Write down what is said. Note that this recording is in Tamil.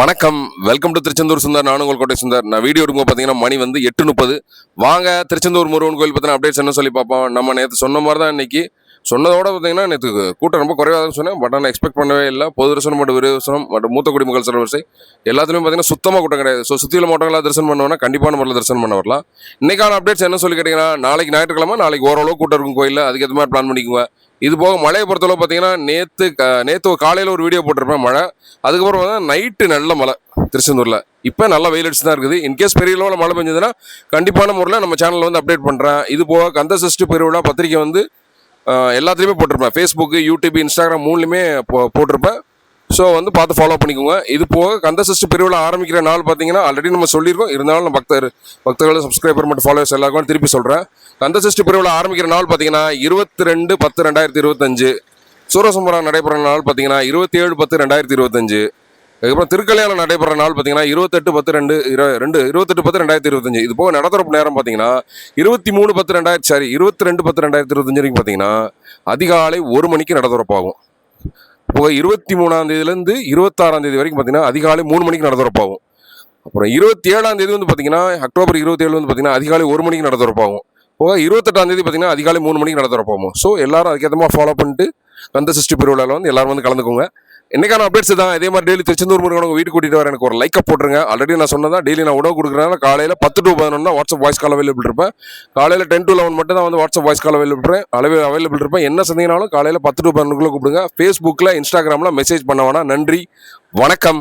வணக்கம், வெல்கம் டு திருச்செந்தூர் சுந்தர். நானும் உங்கள் கோட்டை சுந்தர். நான் வீடியோ எடுக்கும்போது பார்த்தீங்கன்னா மணி வந்து 8:30. வாங்க திருச்செந்தூர் முருகன் கோயில் பற்றின அப்டேட்ஸ் என்ன சொல்லி பார்ப்போம். நம்ம நேற்று சொன்ன மாதிரி தான் இன்னைக்கு சொன்னதோட பார்த்தீங்கன்னா நேற்று கூட்டம் ரொம்ப குறைவாக தான் சொன்னேன். பட் ஆனால் எக்ஸ்பெக்ட் பண்ணவே இல்லை. பொது தரிசனம் மற்றும் விரைவு தரிசனம் மற்றும் மூத்த குடிமக்கள் சிறவரிசை எல்லாத்துலேயும் பார்த்தீங்கன்னா சுத்தமாக கூட்டம் கிடையாது. ஸோ சுற்றியுள்ள மாவட்டங்களாக தரிசனம் பண்ணுவோம்னா கண்டிப்பான முறையில் தரிசனம் பண்ண வரலாம். இன்னைக்கான அப்டேட்ஸ் என்ன சொல்லி கேட்டிங்கன்னா, நாளைக்கு ஞாயிற்றுக்கிழமை, நாளைக்கு ஓரளவு கூட்டம் இருக்கும் கோயிலில். அதுக்கேற்ற மாதிரி பிளான் பண்ணிக்குவேன். இது போக மழையை பொறுத்தளவு பார்த்தீங்கன்னா நேற்று காலையில் ஒரு வீடியோ போட்டிருப்பேன் மழை. அதுக்கப்புறம் வந்து நைட்டு நல்ல மழை திருச்செந்தூரில். இப்போ நல்ல வெயில் அடிச்சு தான் இருக்குது. இன்கேஸ் பெரிய அளவில் மழை பெஞ்சதுன்னா கண்டிப்பான முறையில் நம்ம சேனலில் வந்து அப்டேட் பண்ணுறேன். இது போக கந்த சஷ்டி பெருவிழா பத்திரிக்கை வந்து எல்லாத்துலேயுமே போட்டிருப்பேன். ஃபேஸ்புக்கு, யூடியூப், இன்ஸ்டாகிராம் மூணுலேயுமே போட்டிருப்பேன். ஸோ வந்து பார்த்து ஃபாலோ பண்ணிக்கோங்க. இது போக கந்த சஷ்டி பெருவிழா ஆரம்பிக்கிற நாள் பார்த்தீங்கன்னா ஆல்ரெடி நம்ம சொல்லியிருக்கோம். இருந்தாலும் நம்ம பக்தர்கள், சப்ஸ்கிரைபர் மற்றும் ஃபாலோவர்ஸ் எல்லாருக்கும் திருப்பி சொல்கிறேன். கந்த சஷ்டி பெருவிழா ஆரம்பிக்கிற நாள் பார்த்தீங்கன்னா 22/10/2025. சூரசம்ஹாரம் நடைபெற நாள் பார்த்தீங்கன்னா 27/10/2025. அதுக்கப்புறம் திருக்கல்யாணம் நடைபெற நாள் பார்த்தீங்கன்னா 28/10/2025. இது போக நடத்துறப்பு நேரம் பார்த்தீங்கன்னா 22/10/2025 வரைக்கும் பார்த்தீங்கன்னா அதிகாலை 1 மணிக்கு நடத்துறப்பாகும். இப்போ 23ஆம் தேதியிலேருந்து 26ஆம் தேதி வரைக்கும் பார்த்தீங்கன்னா அதிகாலை 3 மணிக்கு நடத்துறப்பாகும். அப்புறம் 27ஆம் தேதி வந்து பார்த்தீங்கன்னா அக்டோபர் 27 வந்து பார்த்தீங்கன்னா அதிகாலை 1 மணிக்கு நடத்துறப்பாகும். போக 28ஆம் தேதி பார்த்தீங்கன்னா அதிகாலை 3 மணிக்கு நடத்துறப்பாகும். ஸோ எல்லாரும் அதுக்கேற்ற மாதிரி ஃபாலோ பண்ணிட்டு கந்த சஷ்டி பெருவிழாவில் வந்து எல்லாரும் வந்து கலந்துக்கோங்க. என்னைக்கான அப்டேட்ஸ் தான். இதே மாதிரி டெய்லி திருச்செந்தூர் முருகன் வீட்டு கூட்டிட்டு வர எனக்கு ஒரு லைக்கை போட்டுருங்க. ஆல்ரெடி நான் சொன்னதான், டெய்லி நான் உணவு கொடுக்குறேன். காலையில் 10 to 11 தான் வாட்ஸ்அப் வாய்ஸ் கால் அவைலபிள் இருப்பேன். காலையில் 10 to 11 மட்டும் தான் வந்து வாட்ஸ்அப் வாய்ஸ் கால் அவைலபிள் இருப்பேன். என்ன சந்தேகனாலும் காலையில் 10 to 11 கூப்பிடுங்க. ஃபேஸ்புக்கில், இன்ஸ்டாகிராமில் மெசேஜ் பண்ண வேணாம். நன்றி, வணக்கம்.